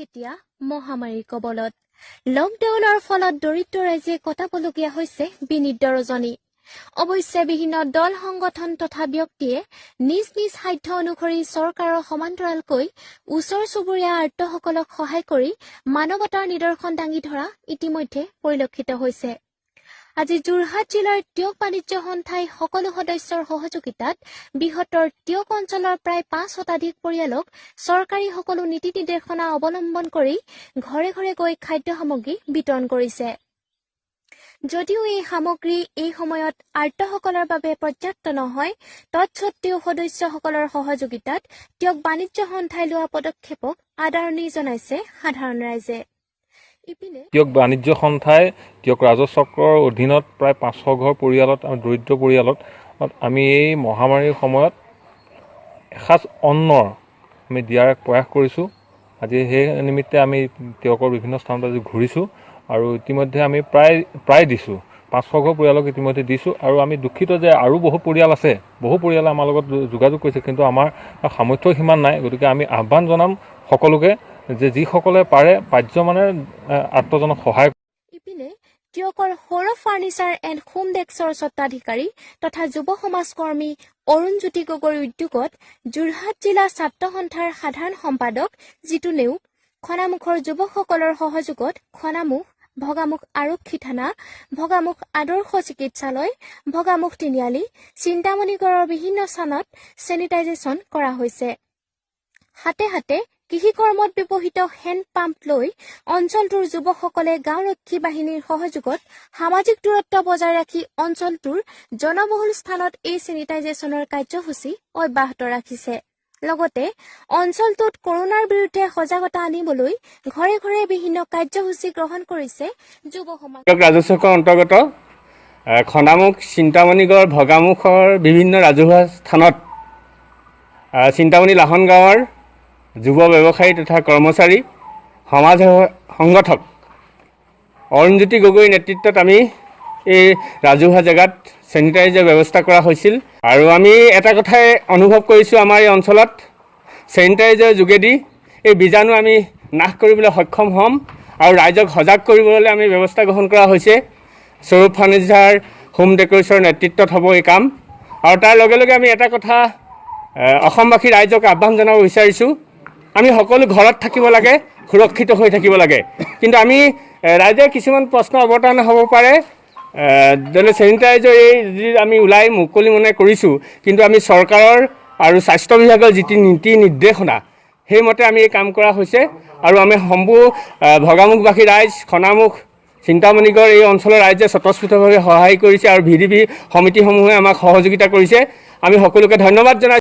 এতিয়া মহামাৰীৰ কবলত লকডাউনৰ ফলত দৰিদ্ৰ ৰাইজে কটাবলগীয়া হৈছে বিনিদ্ৰ ৰজনী। অৱশ্যে বিভিন্ন দল সংগঠন তথা ব্যক্তিয়ে নিজ নিজ সাধ্য অনুসৰি চৰকাৰৰ সমান্তৰালকৈ ওচৰ চুবুৰীয়া আৰ্তসকলক সহায় কৰি মানৱতাৰ নিদৰ্শন দাঙি ধৰা ইতিমধ্যে পৰিলক্ষিত হৈছে। আজি যোৰহাট জিলাৰ টিয়ক বাণিজ্য সন্থাই সকলো সদস্যৰ সহযোগিতাত বৃহত্তৰ টিয়ক অঞ্চলৰ প্ৰায় 5 শতাধিক পৰিয়ালক চৰকাৰী সকলো নীতি নিৰ্দেশনা অৱলম্বন কৰি ঘৰে ঘৰে গৈ খাদ্য সামগ্ৰী বিতৰণ কৰিছে। যদিও এই সামগ্ৰী এই সময়ত আৰ্তসকলৰ বাবে পৰ্যাপ্ত নহয়, তৎসত্ত্বেও সদস্যসকলৰ সহযোগিতাত টিয়ক বাণিজ্য সন্থাই লোৱা পদক্ষেপক আদৰণি জনাইছে সাধাৰণ ৰাইজে। টিয়ক বাণিজ্য সন্থাই টিয়ক ৰাজচক্ৰৰ অধীনত প্ৰায় 500 ঘৰ পৰিয়ালত দৰিদ্ৰ পৰিয়ালত আমি এই মহামাৰীৰ সময়ত এসাঁজ অন্নৰ আমি দিয়াৰ প্ৰয়াস কৰিছোঁ। আজি সেই নিমিত্তে আমি টিয়কৰ বিভিন্ন স্থানত আজি ঘূৰিছোঁ আৰু ইতিমধ্যে আমি প্ৰায় দিছোঁ 500 ঘৰ পৰিয়ালক ইতিমধ্যে দিছোঁ। আৰু আমি দুখিত যে আৰু বহু পৰিয়াল আছে, বহু পৰিয়ালে আমাৰ লগত যোগাযোগ কৰিছে, কিন্তু আমাৰ সামৰ্থ্য সিমান নাই। গতিকে আমি আহ্বান জনাম সকলোকে যে যিসকলে পাৰে পাৰ্যমানে আত্মজনক সহায়। ইপিনে টিয়কৰ সৌৰ ফাৰ্নিচাৰ এণ্ড হোম ডেস্কৰ স্বত্বাধিকাৰী তথা যুৱ সমাজকৰ্মী অৰুণজ্যোতি গগৈৰ উদ্যোগত যোৰহাট জিলা ছাত্ৰ সন্থাৰ সাধাৰণ সম্পাদক জিতু নেওগ, খনামুখৰ যুৱকসকলৰ সহযোগত খনামুখ, ভগামুখ আৰক্ষী থানা, ভগামুখ আদৰ্শ চিকিৎসালয়, ভগামুখ তিনিআলি, চিন্তামণিগড়ৰ বিভিন্ন স্থানত চেনিটাইজেশ্যন কৰা হৈছে। হাতে হাতে কৃষি কৰ্মত ব্যৱহৃত হেণ্ড পাম্প লৈ অঞ্চলটোৰ যুৱকসকলে গাঁওৰক্ষী বাহিনীৰ সহযোগত সামাজিক দূৰত্ব বজাই ৰাখি অঞ্চলটোৰ জনবহুল স্থানত এই চেনিটাইজেশ্যনৰ কাৰ্যসূচী অব্যাহত ৰাখিছে। লগতে অঞ্চলটোত কৰোনাৰ বিৰুদ্ধে সজাগতা আনিবলৈ ঘৰে ঘৰে বিভিন্ন কাৰ্যসূচী গ্ৰহণ কৰিছে যুৱ সমাজ। ৰাজচক্ৰৰ অন্তৰ্গত খনামুখ, চিন্তামণিগড়, ভগামুখৰ বিভিন্ন ৰাজহুৱা স্থানত চিন্তামণি লাহন গাঁৱৰ যুৱ ব্যৱসায়ী তথা কৰ্মচাৰী সমাজ সংগঠক অৰুণজ্যোতি গগৈৰ নেতৃত্বত আমি এই ৰাজহুৱা জেগাত চেনিটাইজাৰ ব্যৱস্থা কৰা হৈছিল। আৰু আমি এটা কথাই অনুভৱ কৰিছোঁ, আমাৰ এই অঞ্চলত চেনিটাইজাৰৰ যোগেদি এই বীজাণু আমি নাশ কৰিবলৈ সক্ষম হ'ম আৰু ৰাইজক সজাগ কৰিবলৈ আমি ব্যৱস্থা গ্ৰহণ কৰা হৈছে। স্বৰূপ ফাৰ্নিচাৰ হোম ডেকৰেশ্যনৰ নেতৃত্বত হ'ব এই কাম। আৰু তাৰ লগে লগে আমি এটা কথা অসমবাসী ৰাইজক আহ্বান জনাব বিচাৰিছোঁ, আমি সকলো ঘৰত থাকিব লাগে, সুৰক্ষিত হৈ থাকিব লাগে। কিন্তু আমি ৰাইজে কিছুমান প্ৰশ্ন অৱতাৰণা হ'ব পাৰে, যেনে চেনিটাইজাৰ এই যি আমি ওলাই মুকলি মনে কৰিছোঁ, কিন্তু আমি চৰকাৰৰ আৰু স্বাস্থ্য বিভাগৰ যিটো নীতি নিৰ্দেশনা সেইমতে আমি এই কাম কৰা হৈছে। আৰু আমি ভগামুখবাসী ৰাইজ, খনামুখ, চিন্তামণিগড় এই অঞ্চলৰ ৰাইজে স্বতঃস্ফূৰ্তভাৱে সহায় কৰিছে আৰু VDP সমিতিসমূহে আমাক সহযোগিতা কৰিছে। আমি সকলোকে ধন্যবাদ জনাইছোঁ।